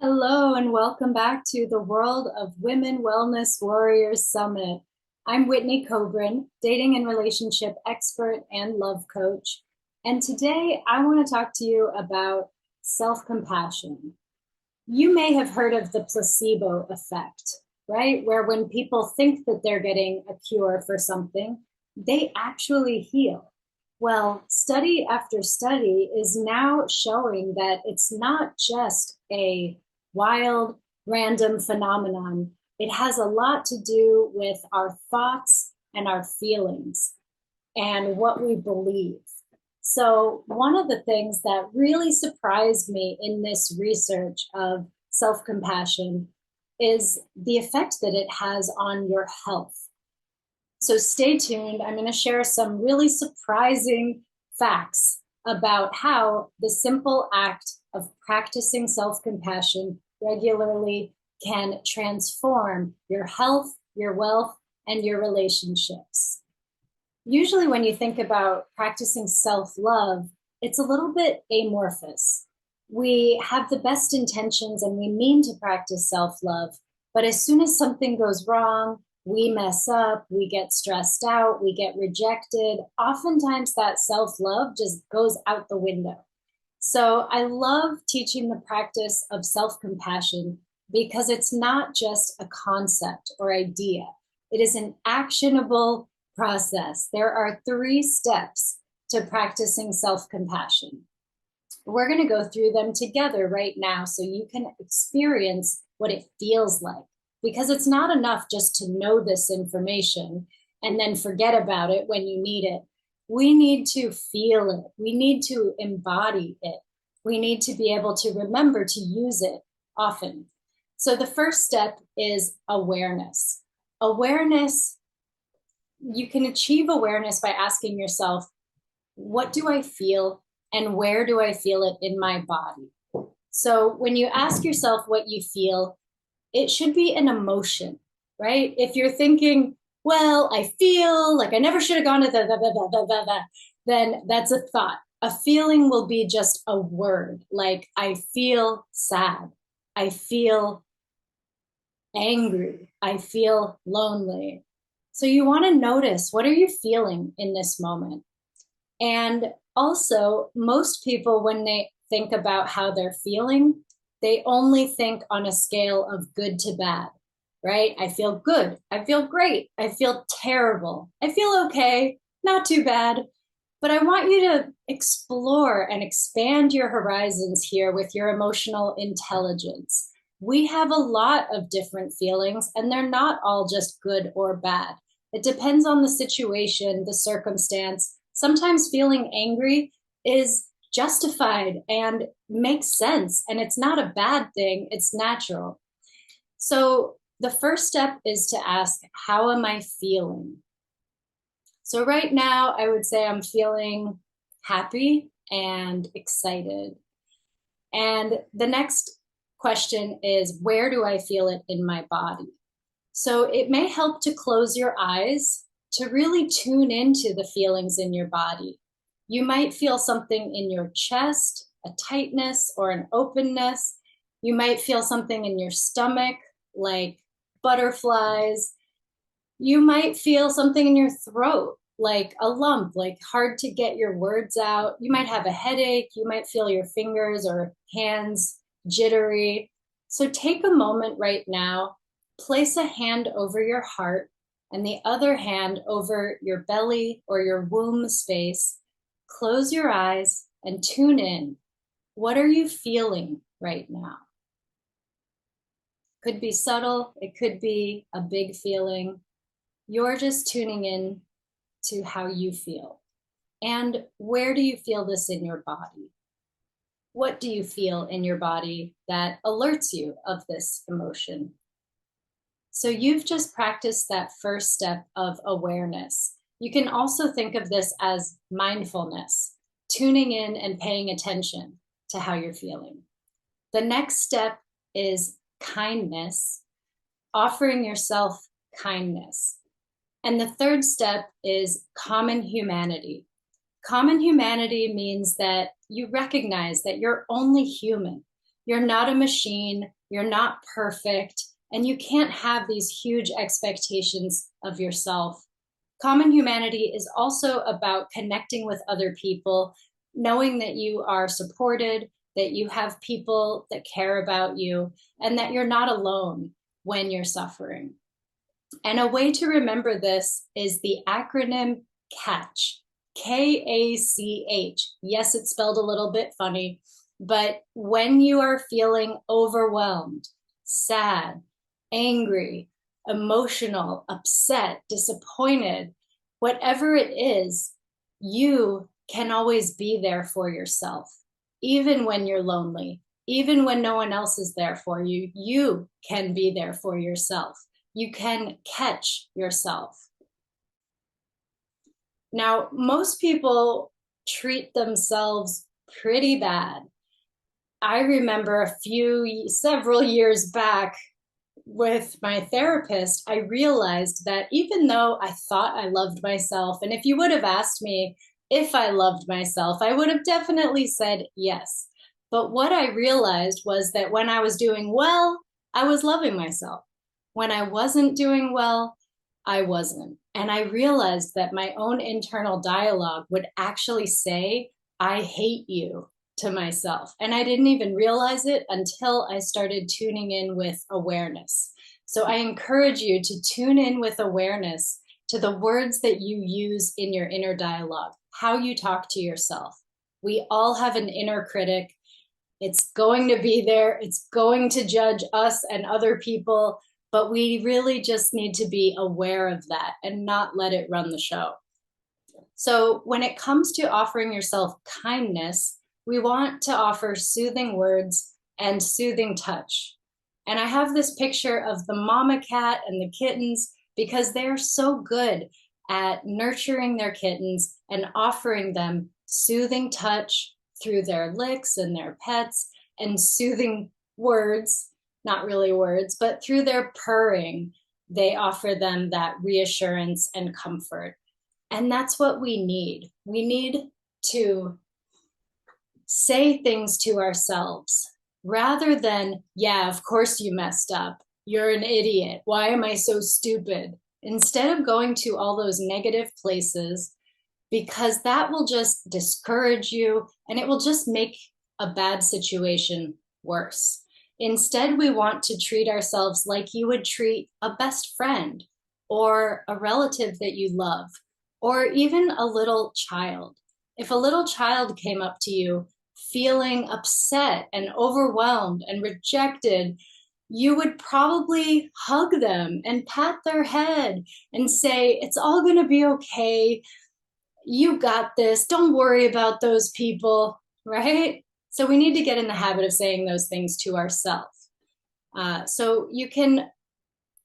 Hello and welcome back to the World of Women Wellness Warriors Summit. I'm Whitney Kobrin, dating and relationship expert and love coach. And today I want to talk to you about self-compassion. You may have heard of the placebo effect, right? Where when people think that they're getting a cure for something, they actually heal. Well, study after study is now showing that it's not just a wild, random phenomenon. It has a lot to do with our thoughts and our feelings and what we believe. So, one of the things that really surprised me in this research of self compassion is the effect that it has on your health. So, stay tuned. I'm going to share some really surprising facts about how the simple act of practicing self compassion regularly can transform your health, your wealth, and your relationships. Usually, when you think about practicing self love, it's a little bit amorphous. We have the best intentions and we mean to practice self love, but as soon as something goes wrong, we mess up, we get stressed out, we get rejected. Oftentimes, that self love just goes out the window. So I love teaching the practice of self compassion because it's not just a concept or idea, it is an actionable process. There are 3 steps to practicing self compassion. We're going to go through them together right now so you can experience what it feels like. Because it's not enough just to know this information and then forget about it when you need it. We need to feel it. We need to embody it. We need to be able to remember to use it often. So the first step is awareness. Awareness, you can achieve awareness by asking yourself, what do I feel and where do I feel it in my body? So when you ask yourself what you feel, it should be an emotion, right? If you're thinking, well, I feel like I never should have gone to the, then that's a thought. A feeling will be just a word, like I feel sad, I feel angry, I feel lonely. So you want to notice, what are you feeling in this moment? And also, most people, when they think about how they're feeling, they only think on a scale of good to bad, right? I feel good. I feel great. I feel terrible. I feel okay. Not too bad. But I want you to explore and expand your horizons here with your emotional intelligence. We have a lot of different feelings, and they're not all just good or bad. It depends on the situation, the circumstance. Sometimes feeling angry is justified and makes sense, and it's not a bad thing, it's natural. So the first step is to ask, how am I feeling? So right now, I would say I'm feeling happy and excited. And the next question is, where do I feel it in my body? So it may help to close your eyes to really tune into the feelings in your body. You might feel something in your chest, a tightness or an openness. You might feel something in your stomach, like butterflies. You might feel something in your throat, like a lump, like hard to get your words out. You might have a headache. You might feel your fingers or hands jittery. So take a moment right now, place a hand over your heart and the other hand over your belly or your womb space. Close your eyes and tune in. What are you feeling right now? Could be subtle, it could be a big feeling. You're just tuning in to how you feel. And where do you feel this in your body? What do you feel in your body that alerts you of this emotion? So you've just practiced that first step of awareness. You can also think of this as mindfulness, tuning in and paying attention to how you're feeling. The next step is kindness, offering yourself kindness. And the third step is common humanity. Common humanity means that you recognize that you're only human. You're not a machine. You're not perfect. And you can't have these huge expectations of yourself. Common humanity is also about connecting with other people, knowing that you are supported, that you have people that care about you, and that you're not alone when you're suffering. And a way to remember this is the acronym CATCH, KACH. Yes, it's spelled a little bit funny, but when you are feeling overwhelmed, sad, angry, emotional, upset, disappointed, whatever it is, you can always be there for yourself. Even when you're lonely, even when no one else is there for you, you can be there for yourself. You can catch yourself. Now, most people treat themselves pretty bad. I remember several years back with my therapist, I realized that even though I thought I loved myself, and if you would have asked me if I loved myself, I would have definitely said yes. But what I realized was that when I was doing well, I was loving myself. When I wasn't doing well, I wasn't. And I realized that my own internal dialogue would actually say, I hate you to myself. And I didn't even realize it until I started tuning in with awareness. So I encourage you to tune in with awareness to the words that you use in your inner dialogue, how you talk to yourself. We all have an inner critic. It's going to be there. It's going to judge us and other people, but we really just need to be aware of that and not let it run the show. So when it comes to offering yourself kindness, we want to offer soothing words and soothing touch. And I have this picture of the mama cat and the kittens because they're so good at nurturing their kittens and offering them soothing touch through their licks and their pets, and soothing words, not really words, but through their purring, they offer them that reassurance and comfort. And that's what we need. We need to say things to ourselves rather than, yeah, of course you messed up. You're an idiot. Why am I so stupid? Instead of going to all those negative places, because that will just discourage you and it will just make a bad situation worse. Instead, we want to treat ourselves like you would treat a best friend or a relative that you love, or even a little child. If a little child came up to you feeling upset and overwhelmed and rejected, you would probably hug them and pat their head and say, it's all going to be okay. You got this. Don't worry about those people, right? So we need to get in the habit of saying those things to ourselves. So you can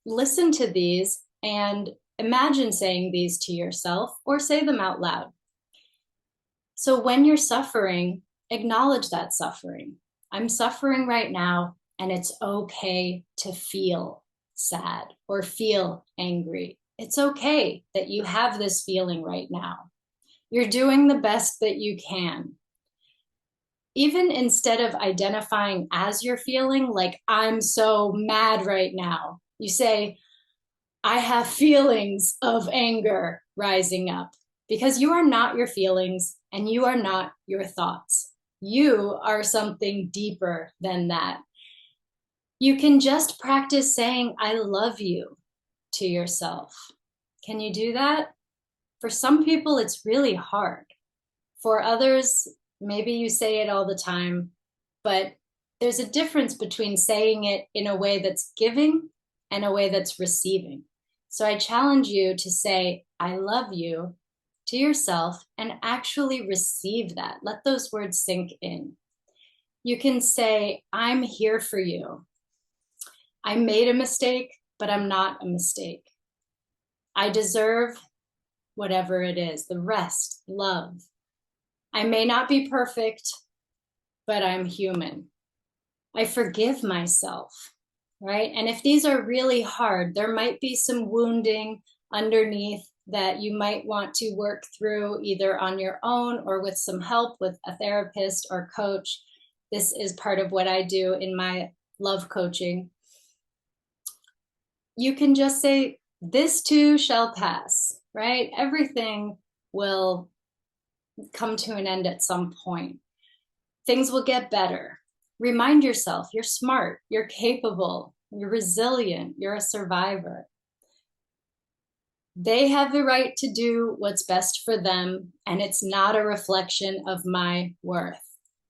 listen to these and imagine saying these to yourself or say them out loud. So when you're suffering, acknowledge that suffering. I'm suffering right now, and it's okay to feel sad or feel angry. It's okay that you have this feeling right now. You're doing the best that you can. Even instead of identifying as you're feeling, like, I'm so mad right now, you say, I have feelings of anger rising up, because you are not your feelings and you are not your thoughts. You are something deeper than that. You can just practice saying, I love you to yourself. Can you do that? For some people, it's really hard. For others, maybe you say it all the time, but there's a difference between saying it in a way that's giving and a way that's receiving. So I challenge you to say, I love you to yourself and actually receive that. Let those words sink in. You can say, I'm here for you. I made a mistake, but I'm not a mistake. I deserve whatever it is, the rest, love. I may not be perfect, but I'm human. I forgive myself, right? And if these are really hard, there might be some wounding underneath that you might want to work through either on your own or with some help with a therapist or coach. this is part of what I do in my love coaching. You can just say, this too shall pass, right? Everything will come to an end at some point. Things will get better. Remind yourself you're smart, you're capable, you're resilient, you're a survivor. They have the right to do what's best for them, and it's not a reflection of my worth,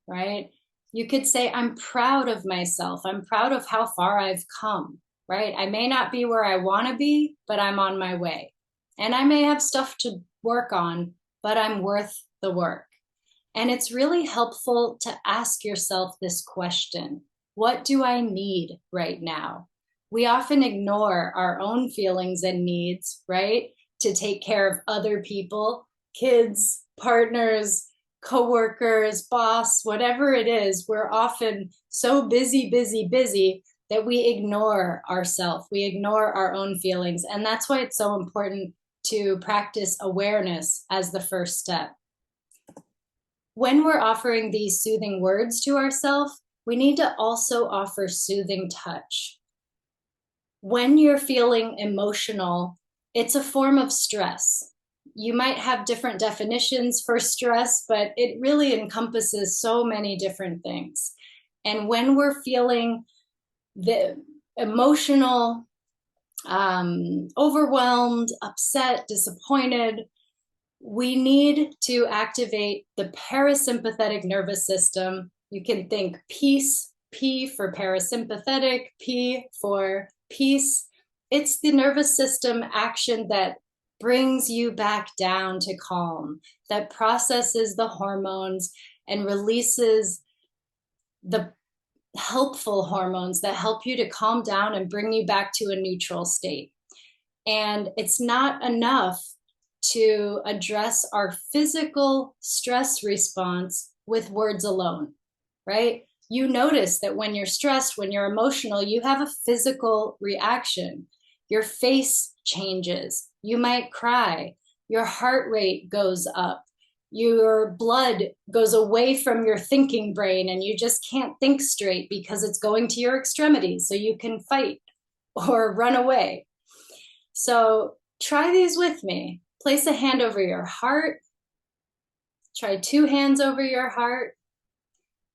right? You could say, I'm proud of myself. I'm proud of how far I've come, right? I may not be where I want to be, but I'm on my way. And I may have stuff to work on, but I'm worth the work. And it's really helpful to ask yourself this question: what do I need right now? We often ignore our own feelings and needs, right? To take care of other people, kids, partners, coworkers, boss, whatever it is. We're often so busy that we ignore ourselves. We ignore our own feelings. And that's why it's so important to practice awareness as the first step. When we're offering these soothing words to ourselves, we need to also offer soothing touch. When you're feeling emotional, it's a form of stress. You might have different definitions for stress, but it really encompasses so many different things. And when we're feeling the emotional, overwhelmed, upset, disappointed, we need to activate the parasympathetic nervous system. You can think peace, P for parasympathetic, P for peace. It's the nervous system action that brings you back down to calm, that processes the hormones and releases the helpful hormones that help you to calm down and bring you back to a neutral state. And it's not enough to address our physical stress response with words alone, right? You notice that when you're stressed, when you're emotional, you have a physical reaction. Your face changes. You might cry. Your heart rate goes up. Your blood goes away from your thinking brain and you just can't think straight because it's going to your extremities so you can fight or run away. So try these with me. Place a hand over your heart. Try 2 hands over your heart.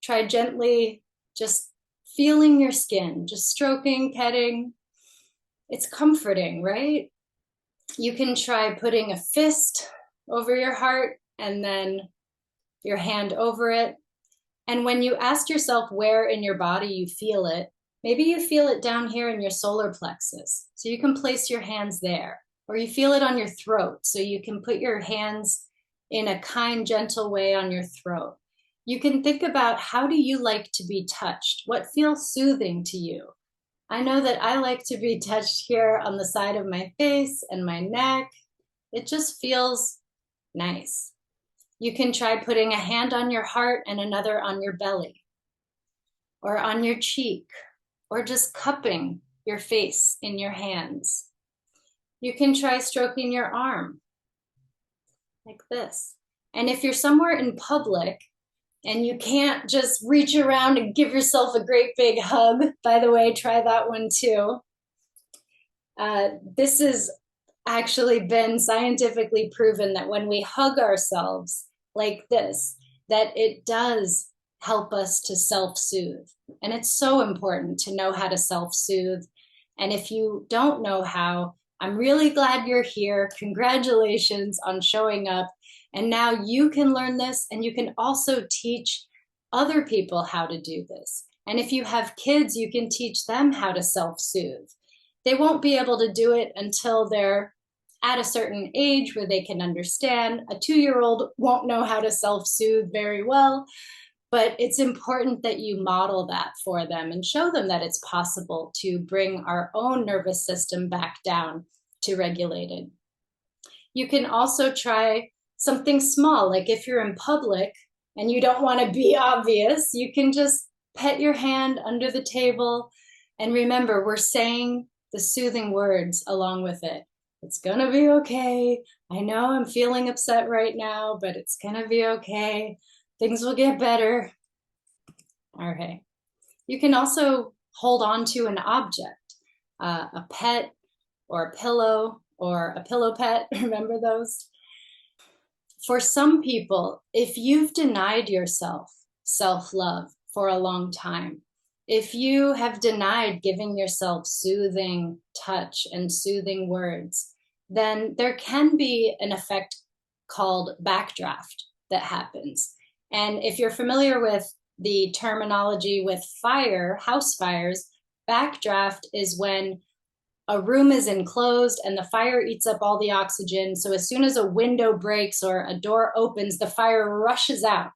Try gently just feeling your skin, just stroking, petting. It's comforting, right? You can try putting a fist over your heart and then your hand over it. And when you ask yourself where in your body you feel it, maybe you feel it down here in your solar plexus. So you can place your hands there. Or you feel it on your throat. So you can put your hands in a kind, gentle way on your throat. You can think about, how do you like to be touched? What feels soothing to you? I know that I like to be touched here on the side of my face and my neck. It just feels nice. You can try putting a hand on your heart and another on your belly, or on your cheek, or just cupping your face in your hands. You can try stroking your arm like this. And if you're somewhere in public and you can't just reach around and give yourself a great big hug, by the way, try that one too. This has actually been scientifically proven that when we hug ourselves like this, that it does help us to self-soothe. And it's so important to know how to self-soothe. And if you don't know how, I'm really glad you're here. Congratulations on showing up. And now you can learn this, and you can also teach other people how to do this. And if you have kids, you can teach them how to self-soothe. They won't be able to do it until they're at a certain age where they can understand. A 2-year-old won't know how to self-soothe very well, but it's important that you model that for them and show them that it's possible to bring our own nervous system back down to regulated. You can also try something small, like if you're in public and you don't want to be obvious, you can just pet your hand under the table. And remember, we're saying the soothing words along with it. It's gonna be okay. I know I'm feeling upset right now, but it's gonna be okay. Things will get better. All All right. You can also hold on to an object, a pet or a pillow or a pillow pet. Remember those? For some people, if you've denied yourself self-love for a long time, if you have denied giving yourself soothing touch and soothing words, then there can be an effect called backdraft that happens. And if you're familiar with the terminology with fire, house fires, backdraft is when a room is enclosed and the fire eats up all the oxygen. So as soon as a window breaks or a door opens, the fire rushes out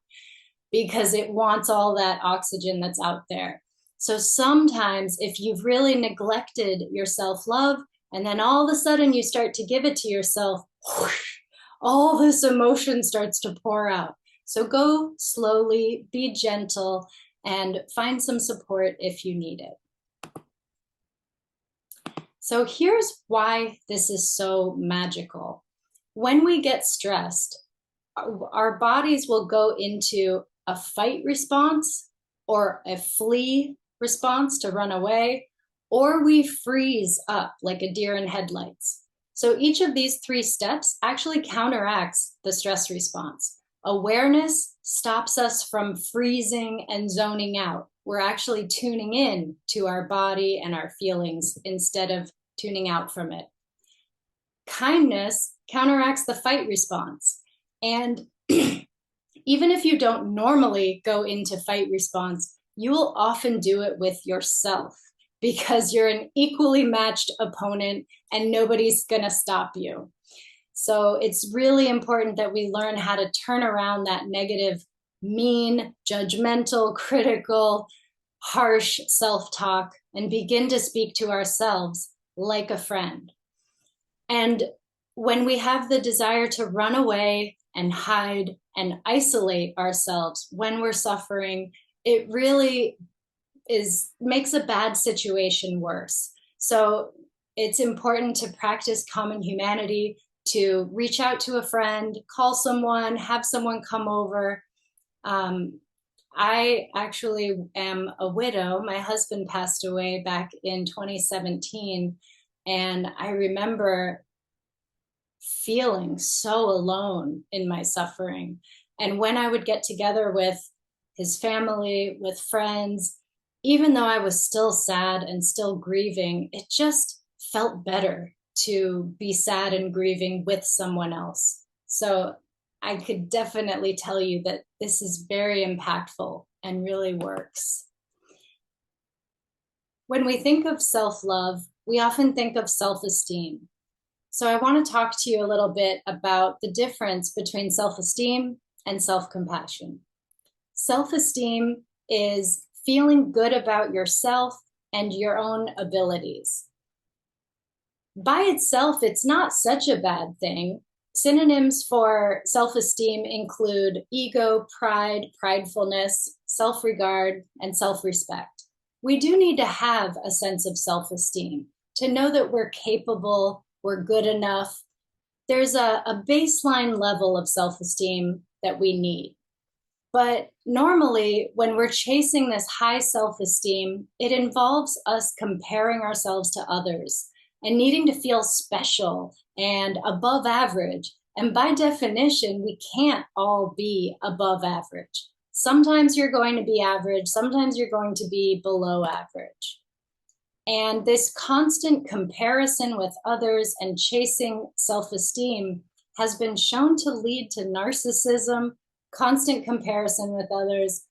because it wants all that oxygen that's out there. So sometimes if you've really neglected your self-love and then all of a sudden you start to give it to yourself, whoosh, all this emotion starts to pour out. So go slowly, be gentle, and find some support if you need it. So here's why this is so magical. When we get stressed, our bodies will go into a fight response or a flee response to run away, or we freeze up like a deer in headlights. So each of these three steps actually counteracts the stress response. Awareness stops us from freezing and zoning out. We're actually tuning in to our body and our feelings instead of tuning out from it. Kindness counteracts the fight response. And even if you don't normally go into fight response, you will often do it with yourself because you're an equally matched opponent and nobody's going to stop you. So it's really important that we learn how to turn around that negative, mean, judgmental, critical, harsh self-talk and begin to speak to ourselves like a friend. And when we have the desire to run away and hide and isolate ourselves when we're suffering, it really makes a bad situation worse. So it's important to practice common humanity, to reach out to a friend, call someone, have someone come over. I actually am a widow. My husband passed away back in 2017, and I remember feeling so alone in my suffering. And when I would get together with his family, with friends, even though I was still sad and still grieving, it just felt better to be sad and grieving with someone else. So I could definitely tell you that this is very impactful and really works. When we think of self-love, we often think of self-esteem. So I want to talk to you a little bit about the difference between self-esteem and self-compassion. Self-esteem is feeling good about yourself and your own abilities. By itself, it's not such a bad thing. Synonyms for self-esteem include ego, pride, pridefulness, self-regard, and self-respect. We do need to have a sense of self-esteem to know that we're capable, we're good enough. There's a baseline level of self-esteem that we need. But normally, when we're chasing this high self-esteem, it involves us comparing ourselves to others and needing to feel special and above average. And by definition, we can't all be above average. Sometimes you're going to be average, sometimes you're going to be below average. And this constant comparison with others and chasing self-esteem has been shown to lead to narcissism, constant comparison with others,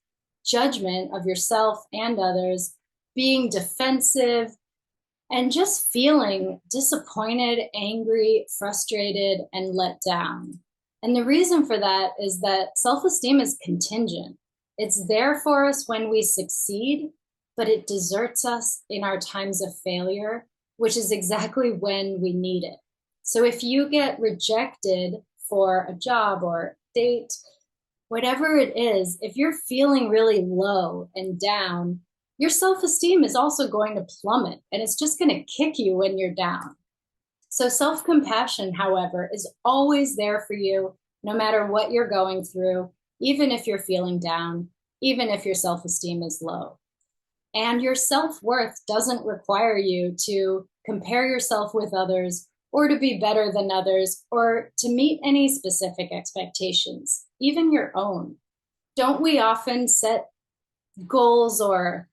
judgment of yourself and others, being defensive, and just feeling disappointed, angry, frustrated, and let down. And the reason for that is that self-esteem is contingent. It's there for us when we succeed, but it deserts us in our times of failure, which is exactly when we need it. So if you get rejected for a job or date, whatever it is, if you're feeling really low and down, your self-esteem is also going to plummet, and it's just going to kick you when you're down. So self-compassion, however, is always there for you, no matter what you're going through, even if you're feeling down. even if your self-esteem is low. And your self-worth doesn't require you to compare yourself with others or to be better than others or to meet any specific expectations, even your own. Don't we often set goals or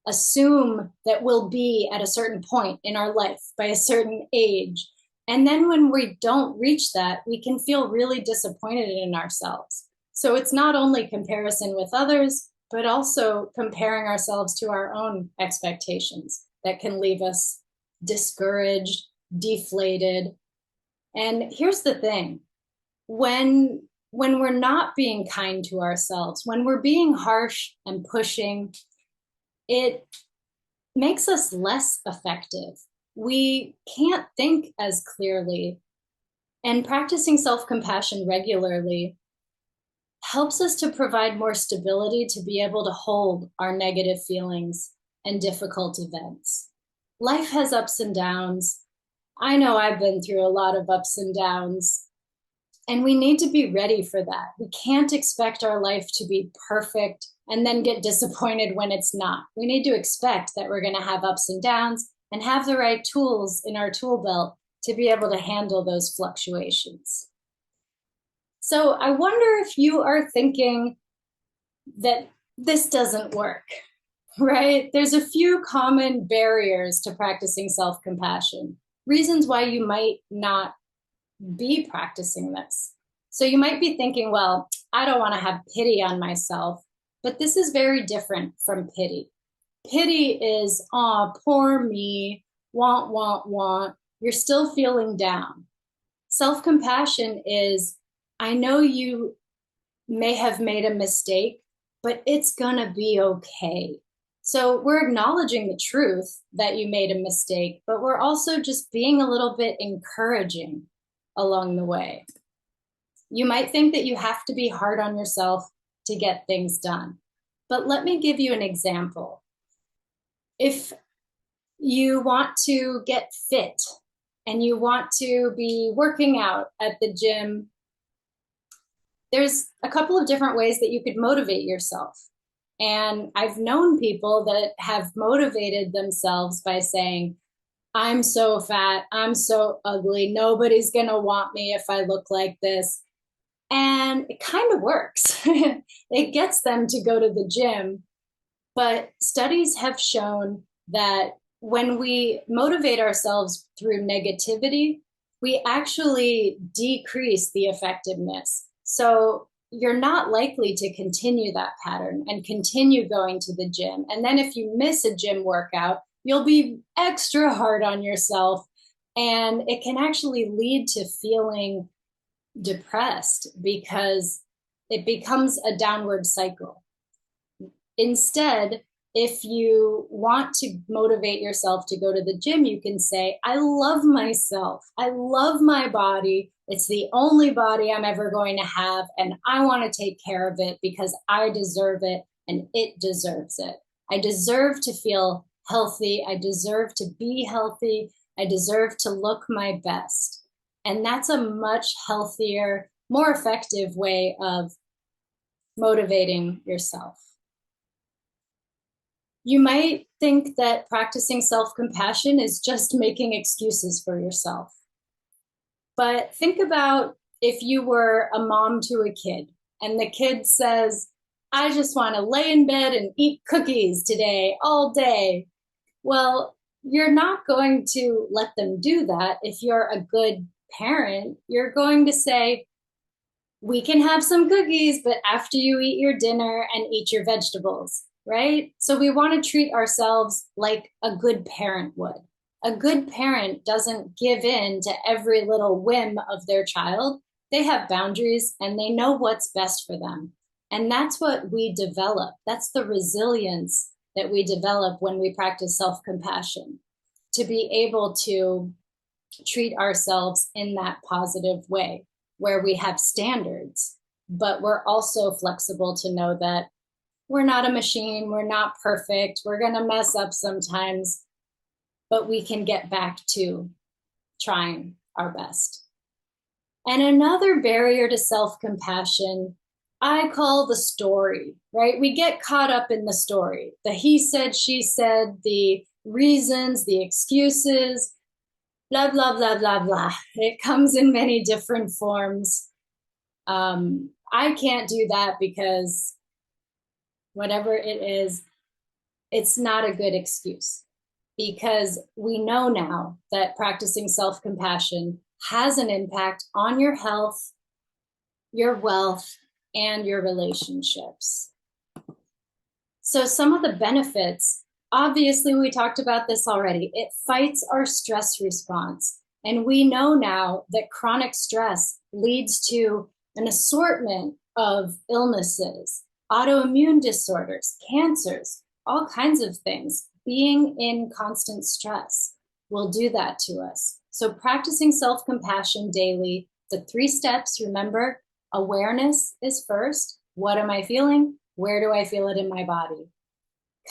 assume that we'll be at a certain point in our life by a certain age? And then when we don't reach that, we can feel really disappointed in ourselves. So it's not only comparison with others, but also comparing ourselves to our own expectations that can leave us discouraged, deflated. And here's the thing, when we're not being kind to ourselves, when we're being harsh and pushing, it makes us less effective. We can't think as clearly. And practicing self-compassion regularly helps us to provide more stability to be able to hold our negative feelings and difficult events. Life has ups and downs. I know I've been through a lot of ups and downs, and we need to be ready for that. We can't expect our life to be perfect and then get disappointed when it's not. We need to expect that we're going to have ups and downs and have the right tools in our tool belt to be able to handle those fluctuations. So I wonder if you are thinking that this doesn't work, right? There's a few common barriers to practicing self-compassion, reasons why you might not be practicing this. So you might be thinking, well, I don't want to have pity on myself, but this is very different from pity. Pity is, oh, poor me, want, want, want. You're still feeling down. Self-compassion is, I know you may have made a mistake, but it's gonna be okay. So we're acknowledging the truth that you made a mistake, but we're also just being a little bit encouraging along the way. You might think that you have to be hard on yourself to get things done, but let me give you an example. If you want to get fit and you want to be working out at the gym, there's a couple of different ways that you could motivate yourself. And I've known people that have motivated themselves by saying, I'm so fat, I'm so ugly, nobody's gonna want me if I look like this. And it kind of works. It gets them to go to the gym. But studies have shown that when we motivate ourselves through negativity, we actually decrease the effectiveness. So you're not likely to continue that pattern and continue going to the gym. And then if you miss a gym workout, you'll be extra hard on yourself. And it can actually lead to feeling depressed because it becomes a downward cycle. Instead, if you want to motivate yourself to go to the gym, you can say, I love myself. I love my body. It's the only body I'm ever going to have, and I want to take care of it because I deserve it and it deserves it. I deserve to feel healthy. I deserve to be healthy. I deserve to look my best. And that's a much healthier, more effective way of motivating yourself. You might think that practicing self-compassion is just making excuses for yourself. But think about if you were a mom to a kid and the kid says, I just want to lay in bed and eat cookies today, all day. Well, you're not going to let them do that. If you're a good parent, you're going to say, we can have some cookies, but after you eat your dinner and eat your vegetables, right? So we want to treat ourselves like a good parent would. A good parent doesn't give in to every little whim of their child. They have boundaries and they know what's best for them. And that's what we develop. That's the resilience that we develop when we practice self-compassion, to be able to treat ourselves in that positive way where we have standards, but we're also flexible to know that we're not a machine, we're not perfect, we're going to mess up sometimes, but we can get back to trying our best. And another barrier to self-compassion I call the story, right? We get caught up in the story, the he said, she said, the reasons, the excuses, blah, blah, blah, blah, blah. It comes in many different forms. I can't do that because whatever it is, it's not a good excuse, because we know now that practicing self-compassion has an impact on your health, your wealth, and your relationships. So some of the benefits, obviously we talked about this already, it fights our stress response. And we know now that chronic stress leads to an assortment of illnesses, autoimmune disorders, cancers, all kinds of things. Being in constant stress will do that to us. So practicing self-compassion daily, the 3 steps, remember, awareness is first. What am I feeling? Where do I feel it in my body?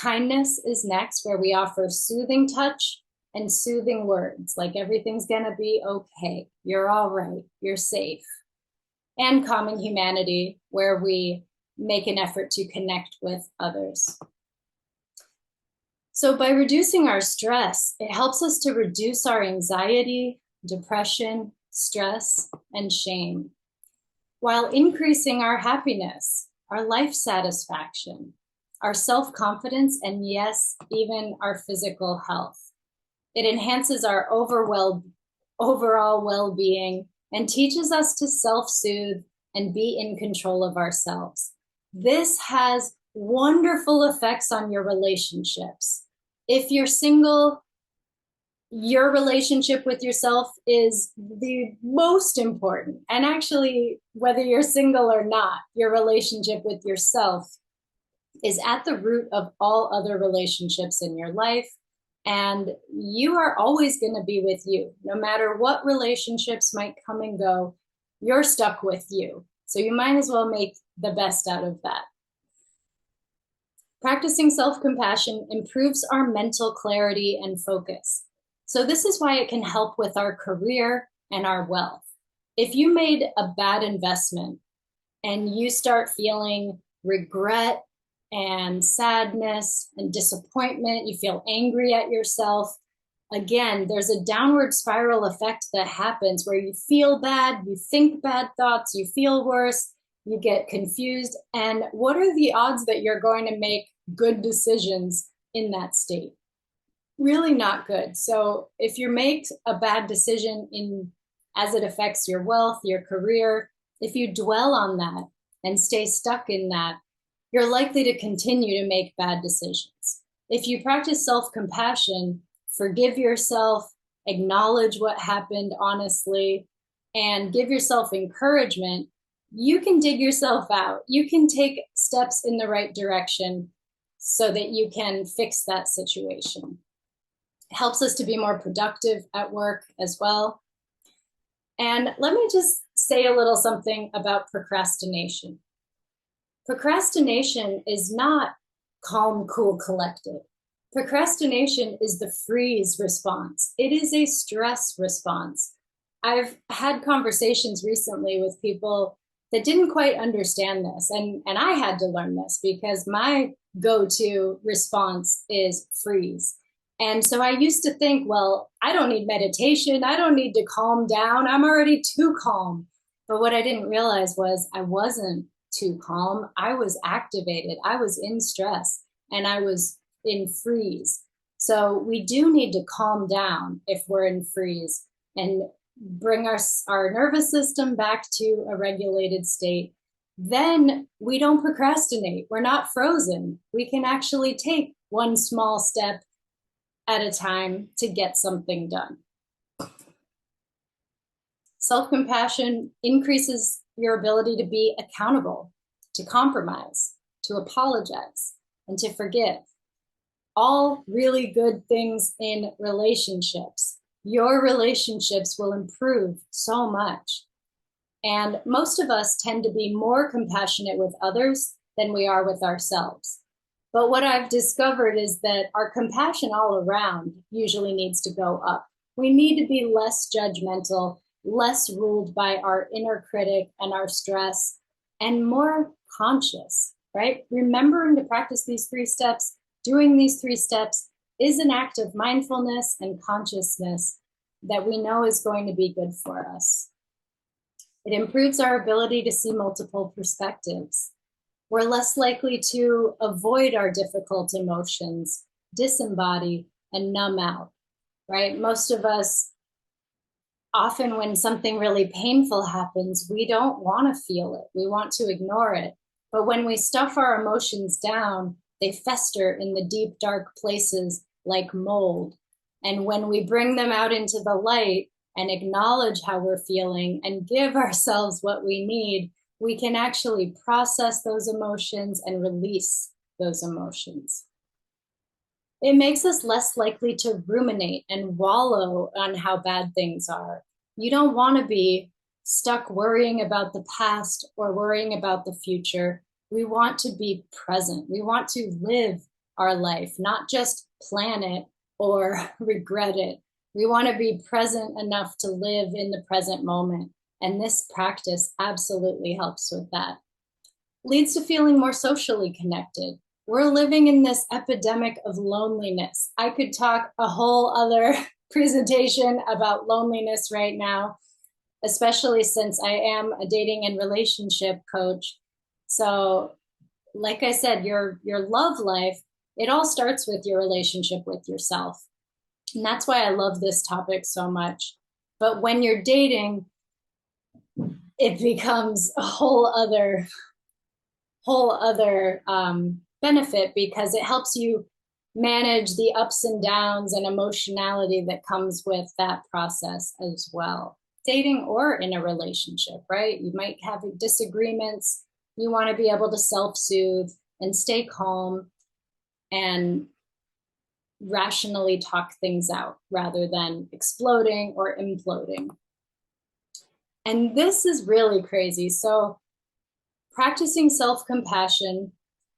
Kindness is next, where we offer soothing touch and soothing words, like everything's gonna be okay, you're all right, you're safe. And common humanity, where we make an effort to connect with others. So by reducing our stress, it helps us to reduce our anxiety, depression, stress, and shame, while increasing our happiness, our life satisfaction, our self-confidence, and yes, even our physical health. It enhances our overall well-being and teaches us to self-soothe and be in control of ourselves. This has wonderful effects on your relationships. If you're single, your relationship with yourself is the most important. And actually, whether you're single or not, your relationship with yourself is at the root of all other relationships in your life. And you are always going to be with you. No matter what relationships might come and go, you're stuck with you. So you might as well make the best out of that. Practicing self-compassion improves our mental clarity and focus. So this is why it can help with our career and our wealth. If you made a bad investment and you start feeling regret and sadness and disappointment, you feel angry at yourself, again, there's a downward spiral effect that happens where you feel bad, you think bad thoughts, you feel worse, you get confused. And what are the odds that you're going to make good decisions in that state? Really not good. So if you make a bad decision as it affects your wealth, your career, if you dwell on that and stay stuck in that, you're likely to continue to make bad decisions. If you practice self-compassion, forgive yourself, acknowledge what happened honestly, and give yourself encouragement, you can dig yourself out. You can take steps in the right direction so that you can fix that situation. It helps us to be more productive at work as well. And let me just say a little something about procrastination. Procrastination is not calm, cool, collected. Procrastination is the freeze response. It is a stress response. I've had conversations recently with people that didn't quite understand this, and I had to learn this because my go-to response is freeze. And so I used to think, well, I don't need meditation, I don't need to calm down, I'm already too calm. But what I didn't realize was I wasn't too calm. I was activated, I was in stress, and I was in freeze. So we do need to calm down if we're in freeze and bring our nervous system back to a regulated state. Then we don't procrastinate. We're not frozen. We can actually take one small step at a time to get something done. Self-compassion increases your ability to be accountable, to compromise, to apologize, and to forgive. All really good things in relationships. Your relationships will improve so much. And most of us tend to be more compassionate with others than we are with ourselves. But what I've discovered is that our compassion all around usually needs to go up. We need to be less judgmental, less ruled by our inner critic and our stress, and more conscious, right? Remembering to practice these 3 steps, doing these 3 steps is an act of mindfulness and consciousness that we know is going to be good for us. It improves our ability to see multiple perspectives. We're less likely to avoid our difficult emotions, disembody, and numb out, right? Most of us, often when something really painful happens, we don't want to feel it. We want to ignore it. But when we stuff our emotions down, they fester in the deep, dark places like mold. And when we bring them out into the light and acknowledge how we're feeling and give ourselves what we need, we can actually process those emotions and release those emotions. It makes us less likely to ruminate and wallow on how bad things are. You don't want to be stuck worrying about the past or worrying about the future. We want to be present. We want to live our life, not just plan it or regret it. We want to be present enough to live in the present moment. And this practice absolutely helps with that. Leads to feeling more socially connected. We're living in this epidemic of loneliness. I could talk a whole other presentation about loneliness right now, especially since I am a dating and relationship coach. So, like I said, your love life, it all starts with your relationship with yourself. And that's why I love this topic so much. But when you're dating, it becomes a whole other benefit, because it helps you manage the ups and downs and emotionality that comes with that process as well. Dating or in a relationship, right? You might have disagreements. You want to be able to self-soothe and stay calm and rationally talk things out rather than exploding or imploding. And this is really crazy. So practicing self-compassion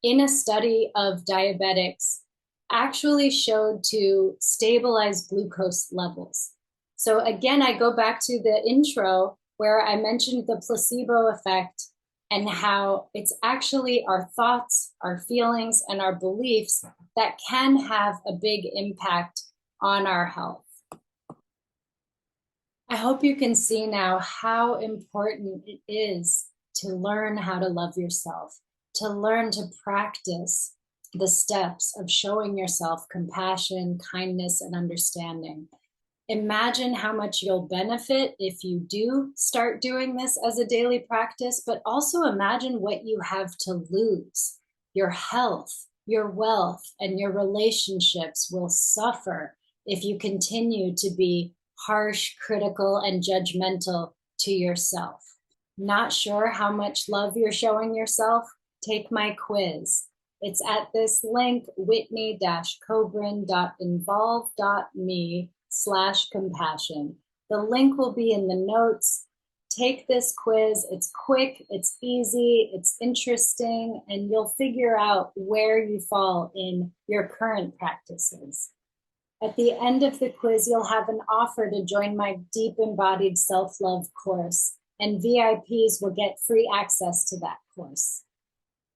in a study of diabetics actually showed to stabilize glucose levels. So again, I go back to the intro where I mentioned the placebo effect and how it's actually our thoughts, our feelings, and our beliefs that can have a big impact on our health. I hope you can see now how important it is to learn how to love yourself, to learn to practice the steps of showing yourself compassion, kindness, and understanding. Imagine how much you'll benefit if you do start doing this as a daily practice, but also imagine what you have to lose. Your health, your wealth, and your relationships will suffer if you continue to be harsh, critical, and judgmental to yourself. Not sure how much love you're showing yourself? Take my quiz. It's at this link, whitney-kobrin.involve.me/compassion. The link will be in the notes. Take this quiz. It's quick, it's easy, it's interesting, and you'll figure out where you fall in your current practices. At the end of the quiz, you'll have an offer to join my Deep Embodied Self-Love course, and VIPs will get free access to that course.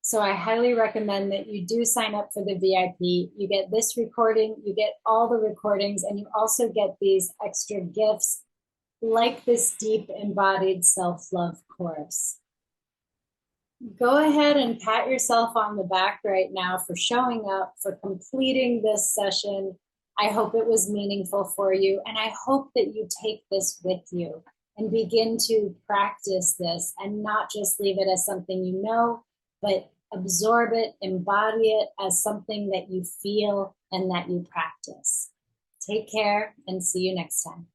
So I highly recommend that you do sign up for the VIP. You get this recording, you get all the recordings, and you also get these extra gifts like this Deep Embodied Self-Love course. Go ahead and pat yourself on the back right now for showing up, for completing this session. I hope it was meaningful for you, and I hope that you take this with you and begin to practice this and not just leave it as something you know, but absorb it, embody it as something that you feel and that you practice. Take care and see you next time.